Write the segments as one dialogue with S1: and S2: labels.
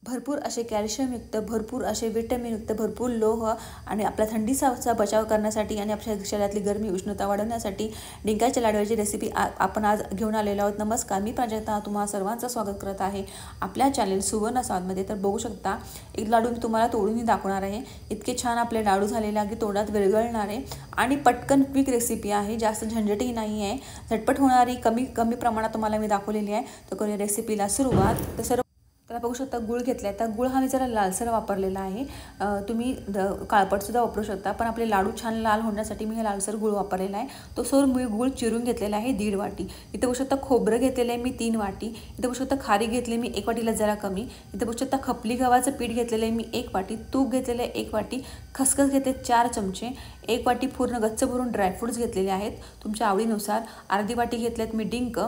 S1: भरपूर असे कॅल्शियमयुक्त, भरपूर असे व्हिटॅमिनयुक्त, भरपूर लोह आणि आपल्या थंडीचा बचाव करण्यासाठी आणि आपल्या शरीरातली गरमी उष्णता वाढवण्यासाठी डिंकाच्या लाडूची रेसिपी आपण आज घेऊन आलेलो आहोत. नमस्कार, मी प्राजक्ता तुम्हाला सर्वांचं स्वागत करत आहे आपल्या चॅनल सुवर्ण स्वादमध्ये. तर बघू शकता, एक लाडू मी तुम्हाला तोडून दाखवणार आहे. इतके छान आपले लाडू झालेले आहे की तोंडात विरघळणारे आणि पटकन क्विक रेसिपी आहे. जास्त झंझटही नाही आहे, झटपट होणारी, कमी प्रमाणात तुम्हाला मी दाखवलेली आहे. तर करूया रेसिपीला सुरुवात. तर त्याला बघू शकता गुळ घेतला आहे. तर गुळ हा मी जरा लालसर वापरलेला आहे. तुम्ही काळपटसुद्धा वापरू शकता, पण आपले लाडू छान लाल होण्यासाठी मी हे लालसर गुळ वापरलेला आहे. तो सर मी गुळ चिरून घेतलेला आहे 1.5 वाटी. इथे बघू शकता खोबरं घेतलेलं आहे मी 3 वाटी. इथे बघू शकता खारी घेतली मी 1 वाटीला जरा कमी. इथे बघू शकता खपली गव्हाचं पीठ घेतलेलं आहे मी 1 वाटी. तूप घेतलेलं आहे 1 वाटी. खसखस घेतले 4 चमचे. 1 वाटी पूर्ण गच्च भरून ड्रायफ्रूट्स घेतलेले आहेत तुमच्या आवडीनुसार. अर्धी वाटी घेतलेत मी डिंक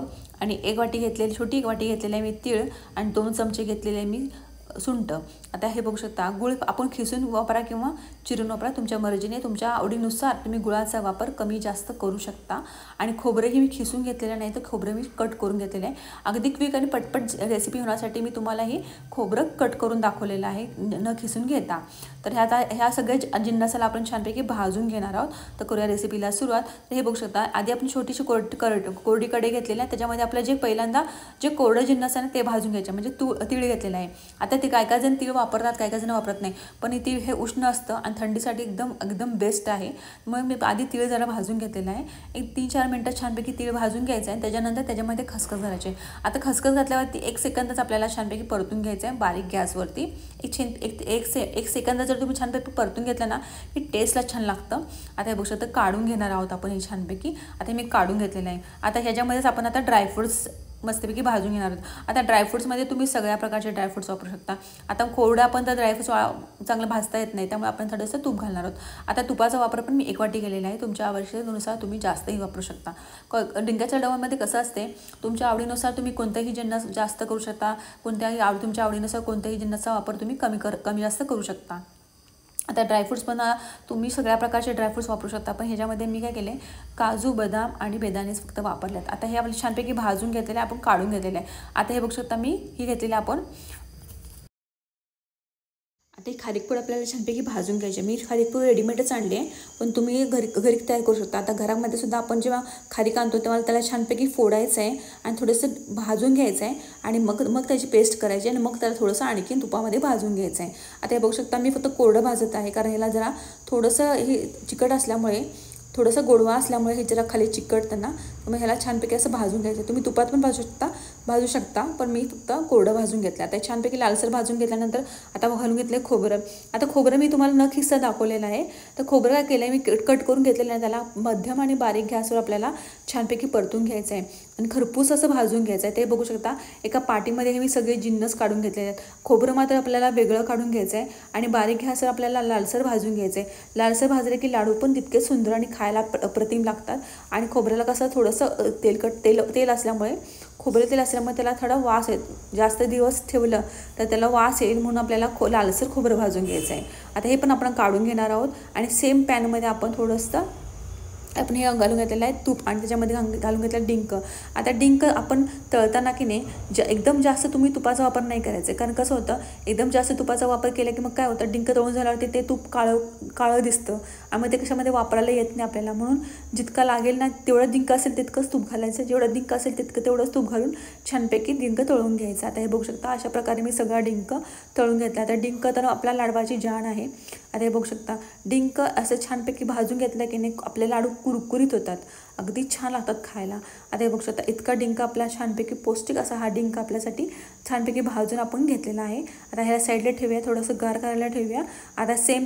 S1: आणि 1 वाटी घेतलेली, छोटी 1 वाटी घेतलेली आहे मी तीळ आणि 2 चमचे घेतलेले आहे मी सुंठ. आता हे बघू शकता, गुळ आपण खिसून वापरा किंवा चिरून वापरा, तुमच्या मर्जीने, तुमच्या आवडीनुसार तुम्ही गुळाचा वापर कमी जास्त करू शकता. आणि खोबरेही मी खिसून घेतलेलं नाही, तर खोबरं मी कट करून घेतलेलं आहे. अगदी क्विक आणि पटपट रेसिपी होण्यासाठी मी तुम्हाला ही खोबरं कट करून दाखवलेलं आहे न खिसून घेता. तर ह्या सगळ्या जिन्नसाला आपण छानपैकी भाजून घेणार आहोत. तर करूया रेसिपीला सुरुवात. तर हे बघू शकता, आधी आपण छोटीशी कोरडी कढई घेतलेली आहे. त्याच्यामध्ये आपलं जे पहिल्यांदा जे कोरडं जिन्नस आहे ते भाजून घ्यायचे, म्हणजे तीळ घेतलेलं आहे. आता ते काय जण तीळ वापरतात, काय जण वापरत नाही, पण हे तीळ हे उष्ण असतं आणि थंडीसाठी एकदम बेस्ट आहे. मग मी आधी तीळ जरा भाजून घेतलेलं आहे. एक 3-4 मिनटं छानपैकी तीळ भाजून घ्यायचं आहे. त्याच्यानंतर त्याच्यामध्ये खसखस घालायचे. आता खसखस घातल्यावरती 1 सेकंदच आपल्याला छानपैकी परतून घ्यायचं आहे बारीक गॅसवरती. एक सेकंद जर तुम्ही छानपैकी परतून घेतलं ना की टेस्टला छान लागतं. आता हे बघू शकता, काढून घेणार आहोत आपण हे छानपैकी. आता मी काढून घेतलेलं आहे. आता ह्याच्यामध्येच आपण आता ड्रायफ्रूट्स मस्तपैकी भाजून घेणार आहोत. आता ड्रायफ्रूट्समध्ये तुम्ही सगळ्या प्रकारचे ड्रायफ्रूट्स वापरू शकता. आता कोरडं आपण तर ड्रायफ्रूट्स चांगलं भाजता येत नाही, त्यामुळे आपण थोडंसं तूप घालणार आहोत. आता तुपाचा वापर पण मी 1 वाटी केलेला आहे. तुमच्या आवश्यकतेनुसार तुम्ही जास्तही वापरू शकता. डिंकाच्या लाडूमध्ये कसं असते, तुमच्या आवडीनुसार तुम्ही कोणताही जिन्नस जास्त करू शकता, तुमच्या आवडीनुसार कोणत्याही जिन्नसचा वापर तुम्ही कमी जास्त करू शकता. आता ड्रायफ्रूट्स पण तुम्ही सगळ्या प्रकारचे ड्रायफ्रूट्स वापरू शकता, पण ह्याच्यामध्ये मी काय केले, काजू, बदाम आणि बेदाणेच फक्त वापरलेत. आता हे आपले छानपैकी भाजून घेतलेले, आपण काढून घेतलेले आहे. आता हे बघू शकता, मी ही घेतलेली आपण. आता ही खारीकपूड आपल्याला छानपैकी भाजून घ्यायची. मी खारीकपूड रेडीमेडच आणली आहे, पण तुम्ही घरी तयार करू शकता. आता घरामध्ये सुद्धा आपण जेव्हा खारीक आणतो तेव्हा त्याला छानपैकी फोडायचं आहे आणि थोडंसं भाजून घ्यायचं आहे आणि मग त्याची पेस्ट करायची आणि मग त्याला थोडंसं आणखीन तुपामध्ये भाजून घ्यायचं आहे. आता हे बघू शकता, मी फक्त कोरडं भाजत आहे, कारण ह्याला जरा थोडंसं हे चिकट असल्यामुळे, थोडंसं गोडवा असल्यामुळे हे जरा खाली चिकटतं ना, मग ह्याला छानपैकी असं भाजून घ्यायचं. तुम्ही तुपात पण भाजू शकता, पण मी फक्त कोरडं भाजून घेतलं. आता छानपैकी लालसर भाजून घेतल्यानंतर आता घालून घेतलं खोबरं. आता खोबरं मी तुम्हाला न खिस्सा दाखवलेलं आहे. तर खोबरं काय केलं आहे, मी कट करून घेतलेलं आहे. त्याला मध्यम आणि बारीक गॅसवर आपल्याला छानपैकी परतून घ्यायचं आहे आणि खरपूस असं भाजून घ्यायचं आहे. ते बघू शकता, एका पाटीमध्ये हे मी सगळे जिन्नस काढून घेतलेले आहेत. खोबरं मात्र आपल्याला वेगळं काढून घ्यायचं आहे आणि बारीक गॅसवर आपल्याला लालसर भाजून घ्यायचं आहे. लालसर भाजले की लाडू पण तितके सुंदर आणि खायला अप्रतिम लागतात. आणि खोबऱ्याला कसं थोडंसं तेल असल्यामुळे, खोबरं तेल असल्यामुळे त्याला थोडा वास येतो. जास्त दिवस ठेवलं तर त्याला वास येईल, म्हणून आपल्याला लालसर खोबरं भाजून घ्यायचं आहे. आता हे पण आपण काढून घेणार आहोत आणि सेम पॅनमध्ये आपण थोडंसं आपण हे घालून घेतलेलं आहे तूप आणि त्याच्यामध्ये घालून घेतलं डिंक. आता डिंक आपण तळताना की नाही एकदम जास्त तुम्ही तुपाचा वापर नाही करायचा, कारण कसं होतं, एकदम जास्त तुपाचा वापर केला की मग काय होतं, डिंक तळून झाल्यावरती ते तूप काळं दिसतं आणि मग ते कशामध्ये वापरायला येत नाही आपल्याला. म्हणून जितका लागेल ना तेवढं डिंक असेल तितकंच तूप घालायचं, जेवढं डिंक असेल तेवढंच तूप घालून छानपैकी डिंक तळून घ्यायचं. आता हे बघू शकता, अशा प्रकारे मी सगळा डिंक तळून घेतला. आता डिंक तर आपल्या लाडवाची जाण आहे. आता हे बघू शकता, डिंक असं छानपैकी भाजून घेतलं की नाही आपले लाडू कुरकुरीत होतात, अगदी छान लागतात खायला. आता हे बघू शकता, इतका डिंक आपला छानपैकी पौष्टिक असा हा डिंक आपल्यासाठी छानपैकी भाजून आपण घेतलेला आहे. आता ह्याला साईडला ठेवूया, थोडंसं गार करायला ठेवूया. आता सेम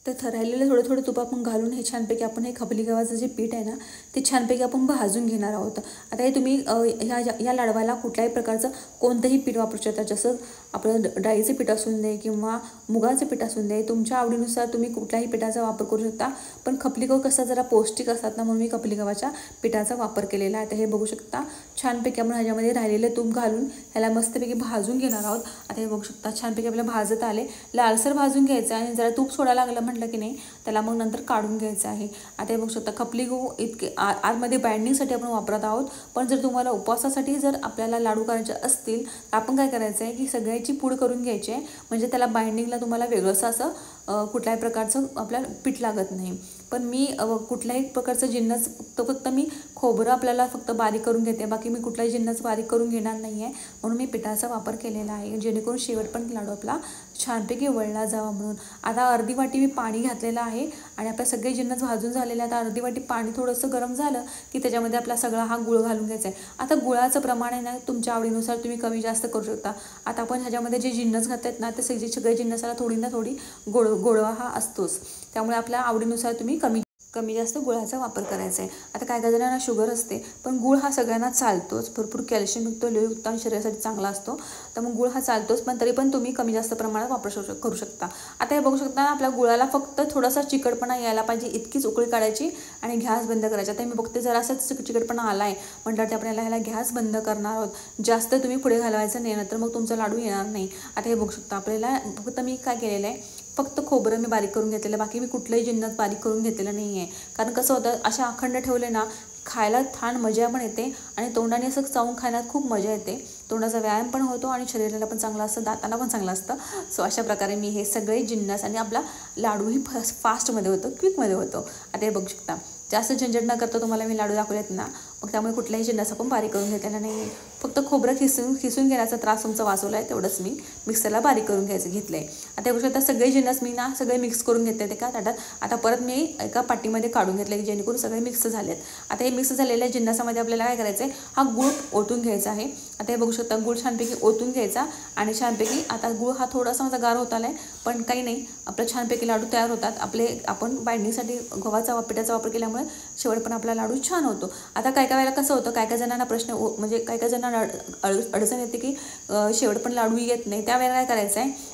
S1: तर राहिलेलं थोडं तुप आपण घालून हे छानपैकी आपण हे खपली गव्हाचं जे पीठ आहे ना ते छानपैकी आपण भाजून घेणार आहोत. आता हे तुम्ही ह्या लाडवाला कुठल्याही प्रकारचं कोणतंही पीठ वापरू शकता, जसं आपलं डाळीचं पीठ असून दे किंवा मुगाचं पीठ असून दे, तुमच्या आवडीनुसार तुम्ही कुठल्याही पिठाचा वापर करू शकता. पण खपली गहू कसा जरा पौष्टिक असतात ना, म्हणून मी खपली गव्हाच्या पिठाचा वापर केलेला आहे. आता हे बघू शकता, छानपैकी आपण ह्याच्यामध्ये राहिलेलं तूप घालून ह्याला मस्तपैकी भाजून घेणार आहोत. आता हे बघू शकता, छानपैकी आपल्याला भाजत आले, लालसर भाजून घ्यायचं आणि जरा तूप सोडायला लागलं म्हटलं की नाही त्याला मग नंतर काढून घ्यायचं आहे. आता हे बघू शकता, खपली गहू इतके आतमध्ये बाइंडिंगसाठी आपण वापरत आहोत. पण जर तुम्हाला उपवासासाठी जर आपल्याला लाडू करायचे असतील तर आपण काय करायचं आहे की सगळे मैद्याची पूड करून घ्यायची आहे, म्हणजे त्याला बाइंडिंगला तुम्हाला वेगळंसं असं कुठल्याही प्रकारचं आपल्याला पीठ लागत नाही. पण मी कुठल्याही प्रकारचं जिन्नस फक्त मी खोबरं आपल्याला फक्त बारीक करून घेते, बाकी मी कुठलाही जिन्नस बारीक करून घेणार नाही आहे. म्हणून मी पिठाचा वापर केलेला आहे, जेणेकरून शेवट पण लाडू आपला छानपैकी वळला जावा म्हणून. आता अर्धी वाटी मी पाणी घातलेलं आहे आणि आपले सगळे जिन्नस भाजून झालेले. आता अर्धी वाटी पाणी थोडंसं गरम झालं की त्याच्यामध्ये आपला सगळा हा गुळ घालून घ्यायचा आहे. आता गुळाचं प्रमाण आहे ना तुमच्या आवडीनुसार तुम्ही कमी जास्त करू शकता. आता आपण ह्याच्यामध्ये जे जिन्नस घातलेत ना ते सगळे जिन्नसाला थोडी ना थोडी गोडवा हा असतोच, त्यामुळे आपल्या आवडीनुसार तुम्ही कमी जास्त गुळाचा वापर करायचा आहे. आता काय जणांना शुगर असते, पण गुळ हा सगळ्यांना चालतोच, भरपूर कॅल्शियमयुक्त लोहयुक्त आणि शरीरासाठी चांगला असतो, तर मग गुळ हा चालतोच, पण तरी पण तुम्ही कमी जास्त प्रमाणात करू शकता. आता हे बघू शकता आपल्या गुळाला फक्त थोडासा चिकटपणा यायला पाहिजे इतकीच उकळी काढायची आणि गॅस बंद करायचा. आता मी बघते जरासा चिकटपणा आला आहे म्हटलं तर आपण ह्याला गॅस बंद करणार आहोत. जास्त तुम्ही पुढे घालवायचं नाही, नंतर मग तुमचा लाडू येणार नाही. आता हे बघू शकता आपल्याला फक्त मी काय केलेलं आहे, फक्त खोबरं मी बारीक करून घेतलेलं, बाकी मी कुठलंही जिन्नस बारीक करून घेतलेलं नाही आहे. कारण कसं होतं अशा अखंड ठेवले ना खायला छान मजा पण येते आणि तोंडाने असं चावून खाण्यात खूप मजा येते. तोंडाचा व्यायाम पण होतो आणि शरीराला पण चांगलं असतं, दातांना पण चांगलं असतं. सो अशा प्रकारे मी हे सगळे जिन्नस आणि आपला लाडूही फास्टमध्ये होतो, क्विकमध्ये होतो. आता हे बघू शकता जास्त झंझट न करता तुम्हाला मी लाडू दाखवलेत ना, मग त्यामुळे कुठलाही जिन्नस आपण बारीक करून घेतलेला नाही. फक्त खोबरं खिसून घेण्याचा त्रास तुमचा वाचवला आहे, तेवढंच मी मिक्सरला बारीक करून घेतलं आहे. आता हे आता सगळे जिन्नस मी ना सगळे मिक्स करून घेतले एका ताटात. आता परत मी एका पाटीमध्ये काढून घेतले जेणेकरून सगळे मिक्स झालेत. आता हे मिक्स झालेल्या जिन्नसामध्ये आपल्याला काय करायचं आहे, हा गूळ ओतून घ्यायचा आहे. आता हे बघू शकता गूळ छानपैकी ओतून घ्यायचा आणि छानपैकी आता गूळ हा थोडासा माझा गार होत आला आहे, पण काही नाही, आपलं छानपैकी लाडू तयार होतात. आपण बाइंडिंगसाठी गव्हाचा पिठाचा वापर केल्यामुळे शेवट पण आपला लाडू छान होतो. आता काय वेळेला कसं होतं, काय जणांना प्रश्न म्हणजे काय जणांना अडचण येते की शेवट पण लाडू येत नाही. त्यावेळेला काय करायचं आहे,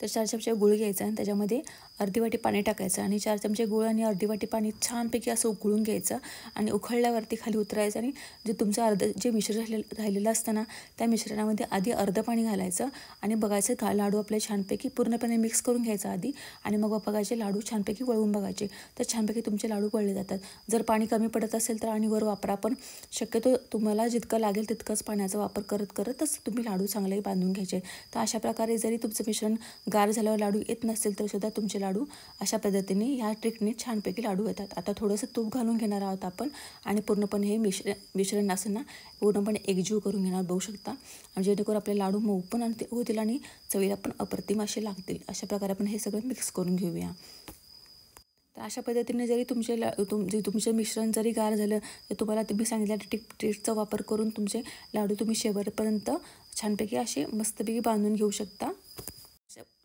S1: तर 4 चमचे गूळ घ्यायचा आणि त्याच्यामध्ये अर्धी वाटी पाणी टाकायचं आणि 4 चमचे गूळ आणि अर्धी वाटी पाणी छानपैकी असं उकळून घ्यायचं आणि उकळल्यावरती खाली उतरायचं आणि जे मिश्रण राहिलेलं असतं ना त्या मिश्रणामध्ये आधी अर्धं पाणी घालायचं आणि बघायचं लाडू आपले छानपैकी पूर्णपणे मिक्स करून घ्यायचं आधी आणि मग बघायचे लाडू छानपैकी वळवून बघायचे, तर छानपैकी तुमचे लाडू वळले जातात. जर पाणी कमी पडत असेल तर आणि वर वापरा, पण शक्यतो तुम्हाला जितकं लागेल तितकंच पाण्याचा वापर करतच तुम्ही लाडू चांगले बांधून घ्यायचे. तर अशा प्रकारे जरी तुमचं मिश्रण गार झाल्यावर लाडू येत नसेल तर सुद्धा तुमचे लाडू अशा पद्धतीने ह्या ट्रिकने छानपैकी लाडू येतात. आता थोडंसं तूप घालून घेणार आहोत आपण आणि पूर्णपणे हे मिश्रण असं ना पूर्णपणे एकजीव करून घेणार बघू शकता, आणि जेणेकरून आपले लाडू मऊ पण होतील आणि चवीला पण अप्रतिम असे लागतील. अशा प्रकारे आपण हे सगळं मिक्स करून घेऊया. तर अशा पद्धतीने जरी तुमचे मिश्रण जरी गार झालं तर तुम्हाला तुम्ही सांगितल्या टिप्सचा वापर करून तुमचे लाडू तुम्ही शेवटपर्यंत छानपैकी असे मस्तपैकी बांधून घेऊ शकता.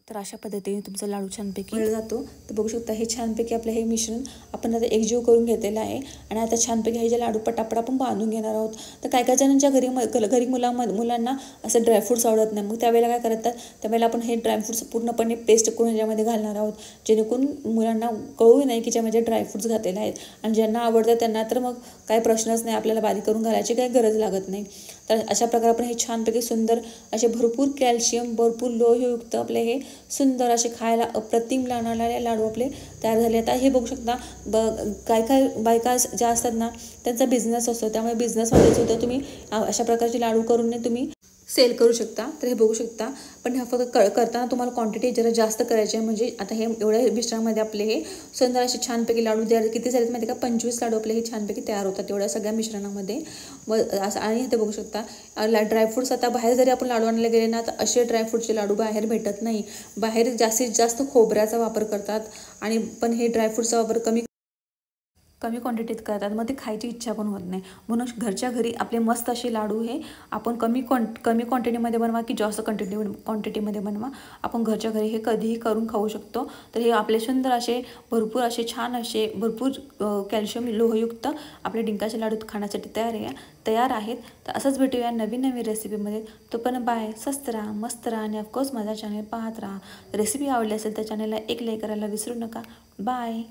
S1: तर अशा पद्धतीने तुमचा लाडू छानपैकी वेळ जातो. तर बघू शकता हे छानपैकी आपलं हे मिश्रण आपण आता एकजीव करून घेतलेलं आहे आणि आता छानपैकी हे जे लाडू पटापट आपण बांधून घेणार आहोत. तर काय जणांच्या घरी मुलांना असं ड्रायफ्रूट्स आवडत नाही, मग त्यावेळेला काय करतात, त्यावेळेला आपण हे ड्रायफ्रूट्स पूर्णपणे पेस्ट करून ह्याच्यामध्ये घालणार आहोत, जेणेकरून मुलांना कळू नाही की ज्यामध्ये ड्रायफ्रूट्स घातलेले आहेत. आणि ज्यांना आवडतं त्यांना तर मग काही प्रश्नच नाही, आपल्याला बारीक करून घालायची काही गरज लागत नाही. तर अशा प्रकारे आपण हे छानपैकी सुंदर असे भरपूर कॅल्शियम भरपूर लोहयुक्त आपले हे सुंदर असे खायला अप्रतिम लागणारे लाडू आपले तयार झाले. आता हे बघू शकता काय बायका ज्या असतात ना त्यांचा बिझनेस असतो, त्यामुळे बिझनेसमध्ये सुद्धा तुम्ही अशा प्रकारचे लाडू करून तुम्ही सेल करू शकता. तर हे बघू शकता, पण हे फक्त करताना तुम्हाला क्वांटिटी जरा जास्त करायची आहे. म्हणजे आता हे एवढ्या मिश्रणामध्ये आपले हे सुंदर असे छानपैकी लाडू तयार किती झालेत माहिती का, 25 लाडू आपले हे छानपैकी तयार होतात एवढ्या सगळ्या मिश्रणामध्ये. असं आणि ते बघू शकता ड्रायफ्रूट्स आता बाहेर जरी आपण लाडू आणायला गेले ना तर असे ड्रायफ्रूटचे लाडू बाहेर भेटत नाही. बाहेर जास्तीत जास्त खोबऱ्याचा वापर करतात आणि पण हे ड्रायफ्रूटचा वापर कमी क्वांटिटीत करतात, मग ते खायची इच्छा पण होत नाही. म्हणून घरच्या घरी आपले मस्त असे लाडू हे आपण कमी क्वांटिटीमध्ये बनवा की जास्त क्वांटिटीमध्ये बनवा, आपण घरच्या घरी हे कधीही करून खाऊ शकतो. तर हे आपले सुंदर असे भरपूर असे छान असे भरपूर कॅल्शियम लोहयुक्त आपले डिंकाचे लाडू खाण्यासाठी तयार आहेत. तर असंच भेटूया नवीन रेसिपीमध्ये. तो पण बाय, स्वस्त राहा, मस्त राहा आणि ऑफकोर्स माझा चॅनल पाहत राहा. रेसिपी आवडली असेल तर चॅनलला एक लाईक करायला विसरू नका. बाय.